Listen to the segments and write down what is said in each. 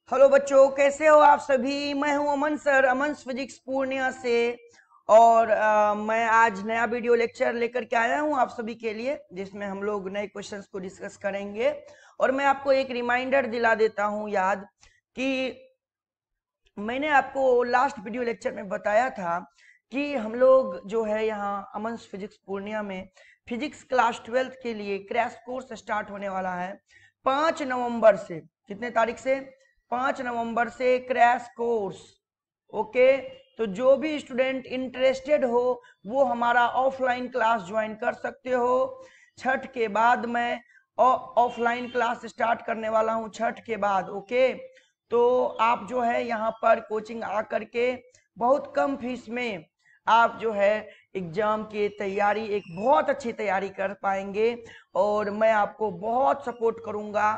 Hello बच्चों, कैसे हो आप सभी। मैं हूं अमन सर, अमन फिजिक्स पूर्णिया से। और मैं आज नया वीडियो लेक्चर लेकर के आया हूं आप सभी के लिए, जिसमें हम लोग नए क्वेश्चंस को डिस्कस करेंगे। और मैं आपको एक रिमाइंडर दिला देता हूं याद कि मैंने आपको लास्ट वीडियो लेक्चर में बताया था कि हम लोग जो है यहाँ अमन फिजिक्स पूर्णिया में फिजिक्स क्लास 12th के लिए क्रैश कोर्स स्टार्ट होने वाला है 5 नवंबर से। कितने तारीख से? 5 नवंबर से क्रैश कोर्स। ओके, तो जो भी स्टूडेंट इंटरेस्टेड हो वो हमारा ऑफलाइन क्लास ज्वाइन कर सकते हो। छठ के बाद मैं ऑफलाइन क्लास स्टार्ट करने वाला हूँ, छठ के बाद। ओके, तो आप जो है यहाँ पर कोचिंग आ करके बहुत कम फीस में आप जो है एग्जाम की तैयारी, एक बहुत अच्छी तैयारी कर पाएंगे। और मैं आपको बहुत सपोर्ट करूंगा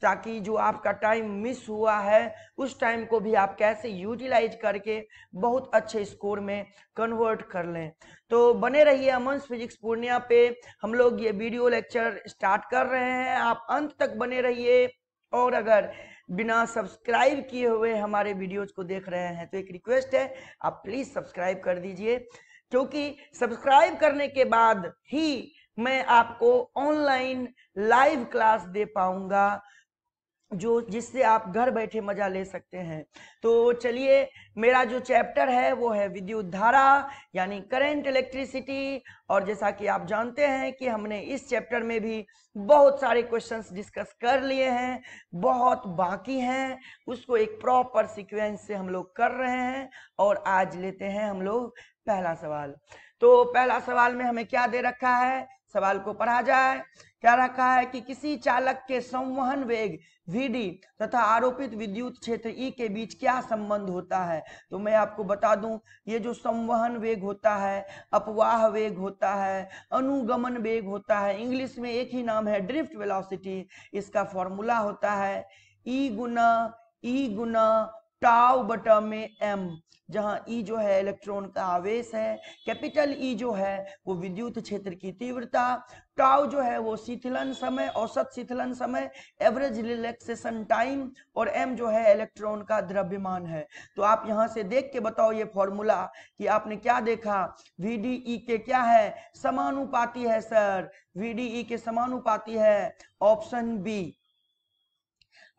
ताकि जो आपका टाइम मिस हुआ है उस टाइम को भी आप कैसे यूटिलाइज करके बहुत अच्छे स्कोर में कन्वर्ट कर लें। तो बने रहिए अमन फिजिक्स पूर्णिया पे। हम लोग ये वीडियो लेक्चर स्टार्ट कर रहे हैं, आप अंत तक बने रहिए। और अगर बिना सब्सक्राइब किए हुए हमारे वीडियोज को देख रहे हैं तो एक रिक्वेस्ट है, आप प्लीज सब्सक्राइब कर दीजिए, क्योंकि सब्सक्राइब करने के बाद ही मैं आपको ऑनलाइन लाइव क्लास दे पाऊंगा, जो जिससे आप घर बैठे मजा ले सकते हैं। तो चलिए, मेरा जो चैप्टर है वो है विद्युत धारा यानी करंट इलेक्ट्रिसिटी। और जैसा कि आप जानते हैं कि हमने इस चैप्टर में भी बहुत सारे क्वेश्चंस डिस्कस कर लिए हैं, बहुत बाकी हैं, उसको एक प्रॉपर सीक्वेंस से हम लोग कर रहे हैं। और आज लेते हैं हम लोग पहला सवाल। तो पहला सवाल में हमें क्या दे रखा है, सवाल को पढ़ा जाए। क्या रखा है कि किसी चालक के संवहन वेग Vd तथा आरोपित विद्युत क्षेत्र E के बीच क्या संबंध होता है। तो मैं आपको बता दूं, ये जो संवहन वेग होता है, अपवाह वेग होता है, अनुगमन वेग होता है, इंग्लिश में एक ही नाम है ड्रिफ्ट वेलोसिटी। इसका फॉर्मूला होता है ई गुना टाउ बटा में m, जहां ई जो है इलेक्ट्रॉन का आवेश है, कैपिटल ई जो है वो विद्युत क्षेत्र की तीव्रता, टाउ जो है वो शीतलन समय, औसत शीतलन समय, एवरेज रिलैक्सेशन टाइम, और एम जो है इलेक्ट्रॉन का द्रव्यमान है। तो आप यहां से देख के बताओ ये फॉर्मूला कि आपने क्या देखा, वीडीई के क्या है, समानुपाती है सर, वीडीई के समानुपाती है, ऑप्शन बी।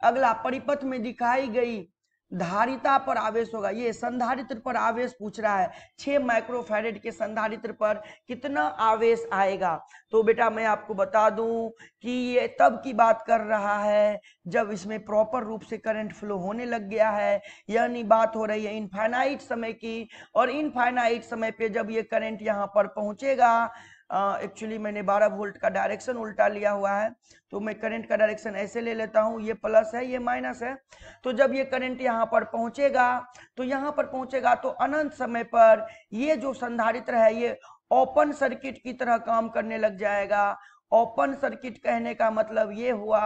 अगला, परिपथ में दिखाई गई धारिता पर आवेश होगा, ये संधारित्र पर आवेश पूछ रहा है। 6 माइक्रोफैरेड के संधारित्र पर कितना आवेश आएगा। तो बेटा मैं आपको बता दूं कि ये तब की बात कर रहा है जब इसमें प्रॉपर रूप से करंट फ्लो होने लग गया है, यानी बात हो रही है इनफाइनाइट समय की। और इनफाइनाइट समय पे जब ये करंट यहाँ पर पहुंचेगा, एक्चुअली मैंने 12 वोल्ट का डायरेक्शन उल्टा लिया हुआ है, तो मैं करंट का डायरेक्शन ऐसे ले लेता हूं, ये प्लस है ये माइनस है। तो जब ये करंट यहाँ पर पहुंचेगा, तो यहाँ पर पहुंचेगा तो अनंत समय पर ये जो संधारित्र है ये ओपन सर्किट की तरह काम करने लग जाएगा। ओपन सर्किट कहने का मतलब ये हुआ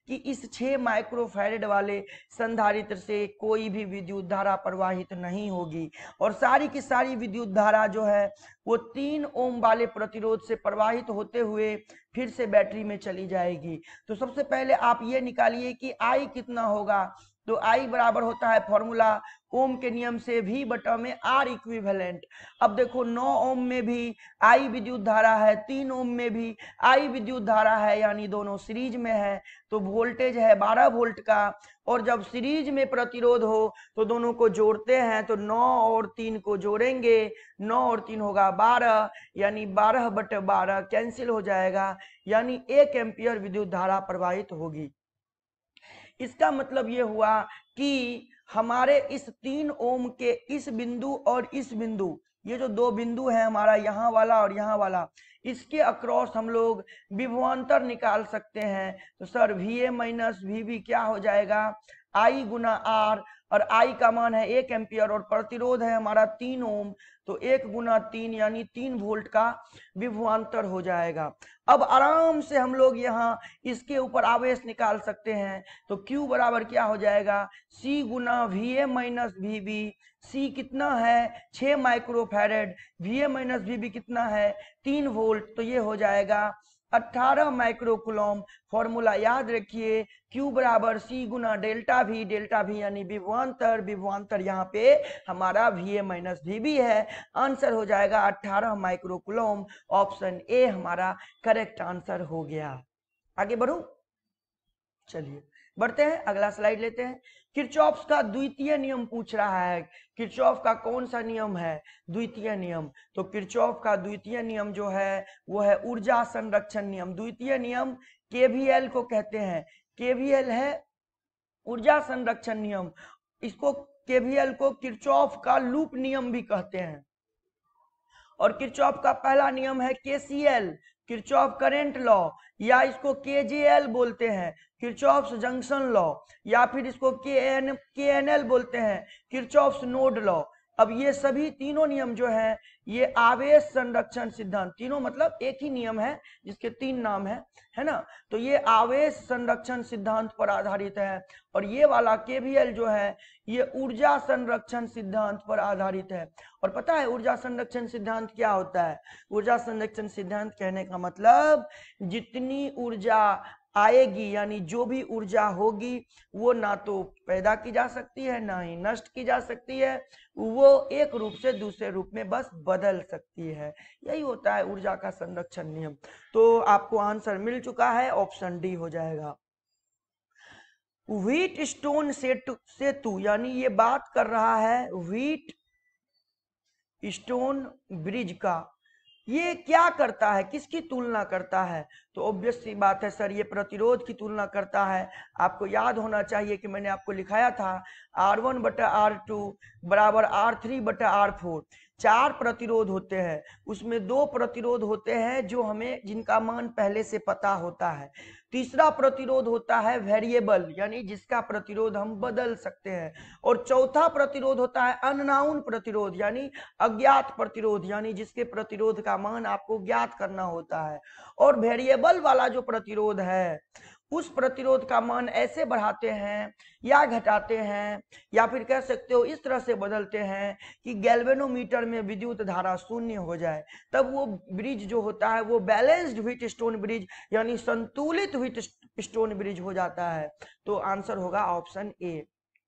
कि इस 6 माइक्रोफैरेड वाले संधारित्र से कोई भी विद्युत धारा प्रवाहित नहीं होगी, और सारी की सारी विद्युत धारा जो है वो 3 ओम वाले प्रतिरोध से प्रवाहित होते हुए फिर से बैटरी में चली जाएगी। तो सबसे पहले आप ये निकालिए कि आई कितना होगा। तो आई बराबर होता है फॉर्मूला ओम के नियम से V बटा में R इक्विवेलेंट। अब देखो 9 ओम में भी आई विद्युत धारा है, 3 ओम में भी आई विद्युत धारा है, यानी दोनों सीरीज में है, तो वोल्टेज है 12 वोल्ट का। और जब सीरीज में प्रतिरोध हो तो दोनों को जोड़ते हैं, तो 9 और 3 को जोड़ेंगे, 9 और 3 होगा 12, यानी 12 बटे 12 कैंसिल हो जाएगा, यानी 1 एम्पियर विद्युत धारा प्रवाहित होगी। इसका मतलब ये हुआ कि हमारे इस 3 ओम के इस बिंदु और इस बिंदु, ये जो 2 बिंदु है हमारा यहाँ वाला और यहाँ वाला, इसके अक्रॉस हम लोग विभवांतर निकाल सकते हैं। तो सर VA माइनस VB क्या हो जाएगा, I गुना R, और I का मान है 1 एम्पियर और प्रतिरोध है हमारा 3 ओम, तो 1 गुना 3 यानी 3 वोल्ट का विभवांतर हो जाएगा। अब आराम से हम लोग यहाँ इसके ऊपर आवेश निकाल सकते हैं। तो Q बराबर क्या हो जाएगा, C गुना VA माइनस VB। C कितना है 6 माइक्रोफैरेड, VA माइनस VB कितना है 3 वोल्ट, तो ये हो जाएगा 18 माइक्रोकुलम। फॉर्मूला याद रखिए, Q बराबर C गुना डेल्टा V यानी विभवांतर यहाँ पे हमारा VA माइनस VB है। आंसर हो जाएगा 18 माइक्रोकुलम। ऑप्शन ए हमारा करेक्ट आंसर हो गया। आगे बढ़ूं, चलिए बढ़ते हैं, अगला स्लाइड लेते हैं। किरचॉफ का द्वितीय नियम पूछ रहा है। किरचॉफ का कौन सा नियम है? द्वितीय नियम। तो किरचॉफ का द्वितीय नियम जो है वो है ऊर्जा संरक्षण नियम। द्वितीय नियम केवीएल को कहते हैं। केवीएल है ऊर्जा संरक्षण नियम। इसको केवीएल को किरचॉफ का लूप नियम भी कहते हैं। और किरचॉफ का पहला नियम है केसीएल, किरचॉफ करंट लॉ, या इसको केजेएल बोलते हैं, किरचॉफ्स जंक्शन लॉ, या फिर इसको केएनएल बोलते हैं, किरचॉफ्स नोड लॉ। अब ये सभी तीनों नियम जो है ये आवेश संरक्षण सिद्धांत, तीनों मतलब एक ही नियम है जिसके तीन नाम है ना। तो ये आवेश संरक्षण सिद्धांत पर आधारित है। और ये वाला केवीएल जो है ये ऊर्जा संरक्षण सिद्धांत पर आधारित है। और पता है ऊर्जा संरक्षण सिद्धांत क्या होता है? ऊर्जा संरक्षण सिद्धांत कहने का मतलब जितनी ऊर्जा आएगी यानी जो भी ऊर्जा होगी वो ना तो पैदा की जा सकती है ना ही नष्ट की जा सकती है, वो एक रूप से दूसरे रूप में बस बदल सकती है। यही होता है ऊर्जा का संरक्षण नियम। तो आपको आंसर मिल चुका है, ऑप्शन डी हो जाएगा। व्हीट स्टोन सेतु यानी ये बात कर रहा है व्हीट स्टोन ब्रिज का। ये क्या करता है, किसकी तुलना करता है? तो ऑब्वियस सी बात है सर ये प्रतिरोध की तुलना करता है। आपको याद होना चाहिए कि मैंने आपको लिखाया था R1/R2 बराबर R3/R4। 4 प्रतिरोध होते हैं, उसमें 2 प्रतिरोध होते हैं जो हमें जिनका मान पहले से पता होता है। तीसरा प्रतिरोध होता है वेरिएबल यानी जिसका प्रतिरोध हम बदल सकते हैं। और चौथा प्रतिरोध होता है अननोन प्रतिरोध यानी अज्ञात प्रतिरोध, यानी जिसके प्रतिरोध का मान आपको ज्ञात करना होता है। और वेरिएबल वाला जो प्रतिरोध है उस प्रतिरोध का मान ऐसे बढ़ाते हैं या घटाते हैं या फिर कह सकते हो इस तरह से बदलते हैं कि गैल्वेनोमीटर में विद्युत धारा शून्य हो जाए। तब वो ब्रिज जो होता है वो बैलेंस्ड व्हीट स्टोन ब्रिज यानी संतुलित व्हीट स्टोन ब्रिज हो जाता है। तो आंसर होगा ऑप्शन ए।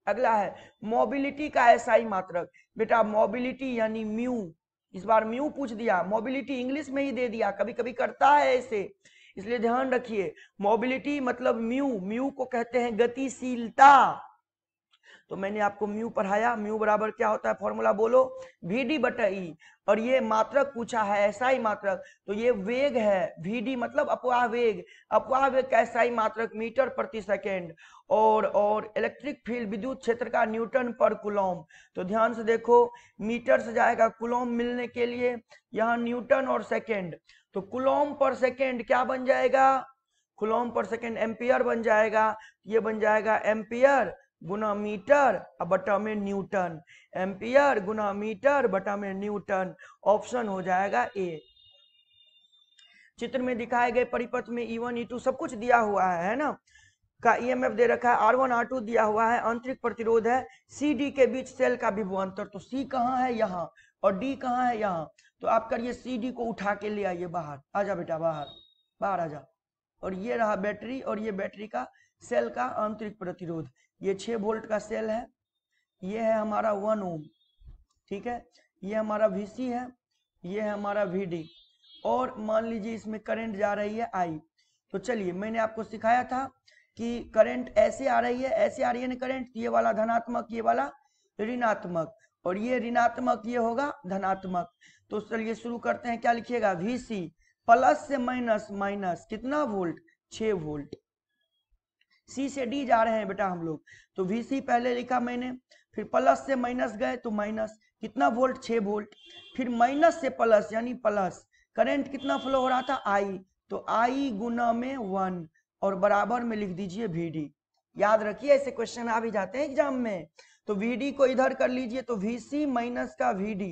अगला है मोबिलिटी का एसआई मात्रक। बेटा मोबिलिटी यानी म्यू, इस बार म्यू पूछ दिया, मोबिलिटी इंग्लिश में ही दे दिया, कभी कभी करता है ऐसे, इसलिए ध्यान रखिए। मोबिलिटी मतलब म्यू, म्यू को कहते हैं गतिशीलता। तो मैंने आपको म्यू पढ़ाया, म्यू बराबर क्या होता है, फॉर्मूला बोलो, VD/E। और ये मात्रक पूछा है एसआई मात्रक, तो ये वेग है, VD मतलब अपवाह वेग, अपवाह वेग का एसआई मात्रक मीटर प्रति सेकेंड। और इलेक्ट्रिक फील्ड विद्युत क्षेत्र का न्यूटन पर कूलम। तो ध्यान से देखो, मीटर से जाएगा कूलम मिलने के लिए, यहाँ न्यूटन और सेकेंड, तो कूलम पर सेकेंड क्या बन जाएगा, कूलम पर सेकेंड एम्पियर बन जाएगा। ये बन जाएगा एम्पियर गुना मीटर बटा में न्यूटन, एम्पियर गुना मीटर बटा में न्यूटन। ऑप्शन हो जाएगा ए। चित्र में दिखाए गए परिपथ में E1 E2 सब कुछ दिया हुआ है ना, का ईएमएफ दे रखा है, R1 R2 दिया हुआ है, आंतरिक प्रतिरोध है, CD के बीच सेल का विभवांतर। तो C कहाँ है, यहाँ, और D कहाँ है, यहाँ। तो आप करिए CD को उठा के ले आइए बाहर, आजा बेटा बाहर, बाहर आजा। और ये रहा बैटरी, और ये बैटरी का सेल का आंतरिक प्रतिरोध। ये 6 वोल्ट का सेल है, ये है हमारा 1 ओम, ठीक है, ये हमारा VC है, ये है हमारा VD, और मान लीजिए इसमें करंट जा रही है I। तो चलिए मैंने आपको सिखाया था कि करंट ऐसे आ रही है, ऐसे आ रही है ना करंट, ये वाला धनात्मक, ये वाला ऋणात्मक, और ये ऋणात्मक ये होगा धनात्मक। तो चलिए शुरू करते हैं, क्या लिखिएगा, VC प्लस से माइनस, माइनस कितना वोल्ट, 6 वोल्ट। C से D जा रहे हैं बेटा हम लोग, तो VC पहले लिखा मैंने, फिर प्लस से माइनस गए तो माइनस कितना वोल्ट, 6 वोल्ट, फिर माइनस से प्लस यानी प्लस, करंट कितना फ्लो हो रहा था, I, तो I गुना में 1 और बराबर में लिख दीजिए VD। याद रखिए ऐसे क्वेश्चन आ भी जाते हैं एग्जाम में। तो VD को इधर कर लीजिए, तो VC माइनस का VD,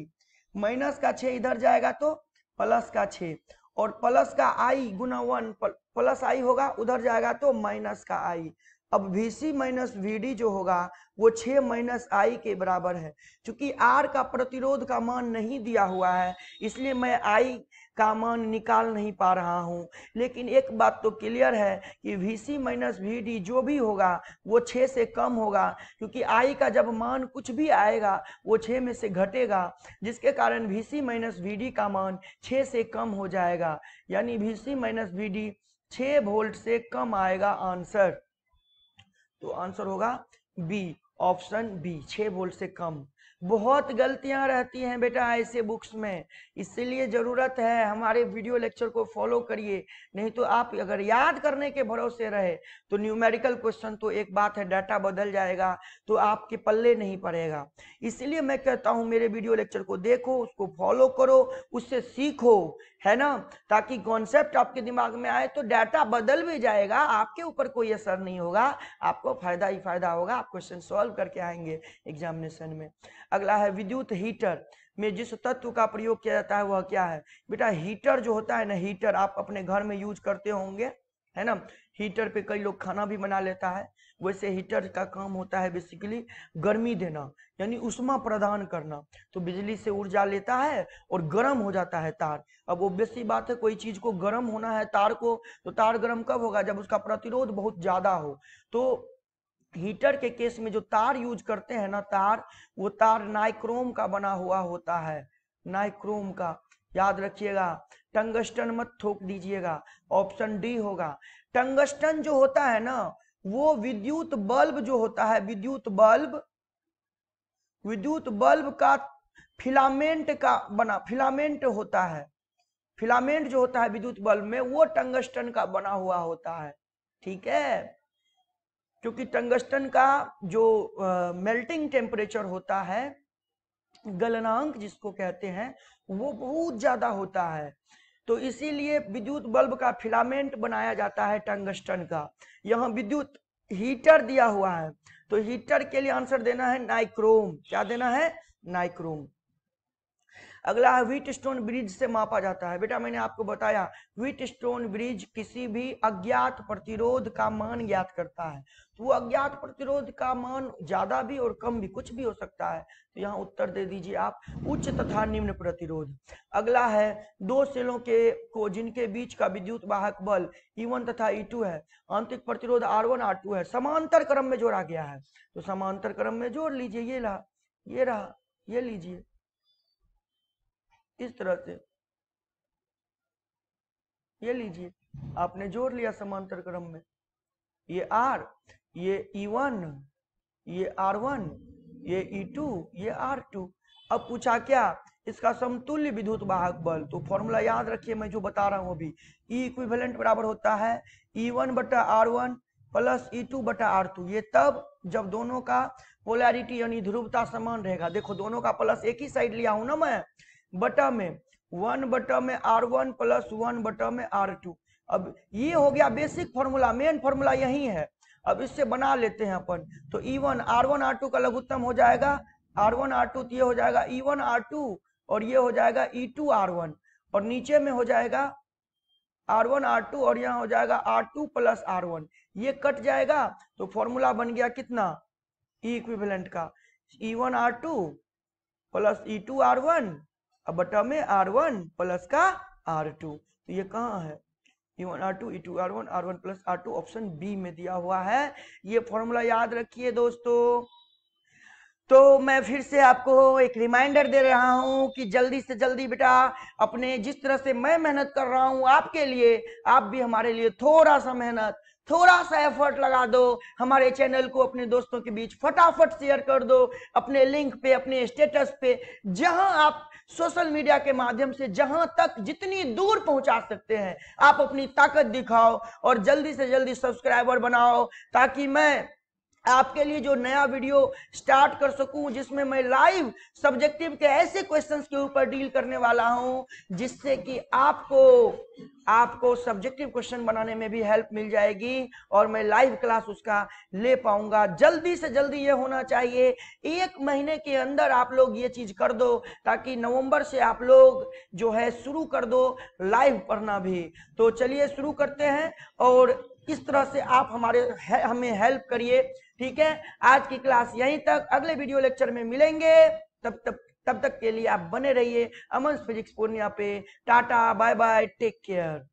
माइनस का 6 इधर जाएगा तो प्लस का 6, और प्लस का I गुना 1, प्लस I होगा उधर जाएगा तो माइनस का I। अब VC माइनस VD जो होगा वो 6 माइनस I के बराबर है। चूंकि R का प्रतिरोध का मान नहीं दिया हुआ है इसलिए मैं I का मान निकाल नहीं पा रहा हूं। लेकिन एक बात तो क्लियर है कि VC माइनस VD जो भी होगा वो 6 से कम होगा, क्योंकि I का जब मान कुछ भी आएगा वो 6 में से घटेगा, जिसके कारण VC माइनस VD का मान 6 से कम हो जाएगा। यानी VC माइनस VD 6 वोल्ट से कम आएगा आंसर। तो आंसर होगा बी, ऑप्शन बी, 6 वोल्ट से कम। बहुत गलतियां रहती हैं बेटा ऐसे बुक्स में, इसीलिए जरूरत है हमारे वीडियो लेक्चर को फॉलो करिए। नहीं तो आप अगर याद करने के भरोसे रहे तो न्यूमेरिकल क्वेश्चन तो एक बात है, डाटा बदल जाएगा तो आपके पल्ले नहीं पड़ेगा। इसलिए मैं कहता हूं मेरे वीडियो लेक्चर को देखो, उसको फॉलो करो, उससे सीखो, है ना, ताकि कॉन्सेप्ट आपके दिमाग में आए तो डाटा बदल भी जाएगा, आपके ऊपर कोई असर नहीं होगा, आपको फायदा ही फायदा होगा, आप क्वेश्चन सॉल्व करके आएंगे एग्जामिनेशन में। अगला है विद्युत हीटर में जिस तत्व का प्रयोग किया जाता है वह क्या है। बेटा हीटर जो होता है ना, हीटर आप अपने घर में यूज करते होंगे, है ना, हीटर पे कई लोग खाना भी बना लेता है। वैसे हीटर का काम होता है बेसिकली गर्मी देना, यानी उष्मा प्रदान करना। तो बिजली से ऊर्जा लेता है और गर्म हो जाता है तार। अब ऑब्वियस सी बात है, कोई चीज को गर्म होना है तार को, तो तार गर्म कब होगा, जब उसका प्रतिरोध बहुत ज्यादा हो। तो हीटर के केस में जो तार यूज करते हैं ना, तार, वो तार नाइक्रोम का बना हुआ होता है, नाइक्रोम का, याद रखिएगा। टंगस्टन मत ठोक दीजिएगा, ऑप्शन डी होगा। टंगस्टन जो होता है ना, वो विद्युत बल्ब जो होता है, विद्युत बल्ब का फिलामेंट का बना, फिलामेंट होता है, फिलामेंट जो होता है विद्युत बल्ब में वो टंगस्टन का बना हुआ होता है, ठीक है। क्योंकि टंगस्टन का जो मेल्टिंग टेम्परेचर होता है, गलनांक जिसको कहते हैं, वो बहुत ज्यादा होता है। तो इसीलिए विद्युत बल्ब का फिलामेंट बनाया जाता है टंगस्टन का। यहाँ विद्युत हीटर दिया हुआ है, तो हीटर के लिए आंसर देना है नाइक्रोम। क्या देना है, नाइक्रोम। अगला है व्हीट स्टोन ब्रिज से मापा जाता है। बेटा मैंने आपको बताया व्हीट स्टोन ब्रिज किसी भी अज्ञात प्रतिरोध का मान ज्ञात करता है। तो वो अज्ञात प्रतिरोध का मान ज्यादा भी और कम भी, कुछ भी हो सकता है। तो यहाँ उत्तर दे दीजिए आप, उच्च तथा निम्न प्रतिरोध। अगला है दो सेलों के को जिनके बीच का विद्युत वाहक बल E1 तथा E2 है, आंतरिक प्रतिरोध R1 R2 है, समांतर क्रम में जोड़ा गया है। तो समांतर क्रम में जोड़ लीजिए, ये रहा, ये लीजिए इस तरह से, ये लीजिए आपने जोड़ लिया समांतर क्रम में, ये R, ये E1, ये R1, ये E2, ये R2। अब पूछा क्या, इसका समतुल्य विद्युत वाहक बल। तो फॉर्मूला याद रखिए, मैं जो बता रहा हूं अभी, E इक्विवेलेंट बराबर होता है E1 बटा R1 प्लस E2 बटा R2। ये तब जब दोनों का पोलैरिटी यानी ध्रुवता समान रहेगा। देखो दोनों का प्लस एक ही साइड लिया हूं ना मैं, बटा में 1 बटा में R1 प्लस 1 बटा में R2। अब ये हो गया बेसिक फॉर्मूला, मेन फॉर्मूला यही है। अब इससे बना लेते हैं अपन। तो E1 R1 R2 का लघुत्तम हो जाएगा R1 R2, तो ये हो जाएगा E1 R2 और ये हो जाएगा E2 R1, और नीचे में हो जाएगा R1 R2 और यहाँ हो जाएगा R2 प्लस R1। ये कट जाएगा तो फॉर्मूला बन गया कितना, E इक्विवेलेंट का E1 R2 plus E2 R1 अब बटा में R1 प्लस का R2। तो ये कहाँ है, E1 R2 E2 R1 R1 plus R2, option B में दिया हुआ है। ये फॉर्मूला याद रखिए दोस्तों। तो मैं फिर से आपको एक रिमाइंडर दे रहा हूं कि जल्दी से जल्दी बेटा अपने, जिस तरह से मैं मेहनत कर रहा हूं आपके लिए, आप भी हमारे लिए थोड़ा सा मेहनत, थोड़ा सा एफर्ट लगा दो। हमारे चैनल को अपने दोस्तों के बीच फटाफट शेयर कर दो, अपने लिंक पे, अपने स्टेटस पे, जहां आप सोशल मीडिया के माध्यम से जहां तक जितनी दूर पहुंचा सकते हैं आप अपनी ताकत दिखाओ, और जल्दी से जल्दी सब्सक्राइबर बनाओ, ताकि मैं आपके लिए जो नया वीडियो स्टार्ट कर सकूं, जिसमें मैं लाइव सब्जेक्टिव के ऐसे क्वेश्चंस के ऊपर डील करने वाला हूं जिससे कि आपको सब्जेक्टिव क्वेश्चन बनाने में भी हेल्प मिल जाएगी और मैं लाइव क्लास उसका ले पाऊंगा। जल्दी से जल्दी ये होना चाहिए, 1 महीने के अंदर आप लोग ये चीज कर दो, ताकि नवंबर से आप लोग जो है शुरू कर दो लाइव पढ़ना भी। तो चलिए शुरू करते हैं, और इस तरह से आप हमें हेल्प करिए, ठीक है। आज की क्लास यहीं तक, अगले वीडियो लेक्चर में मिलेंगे, तब तक तब तक के लिए आप बने रहिए अमन फिजिक्स पूर्णिया पे। Tata bye bye, take care.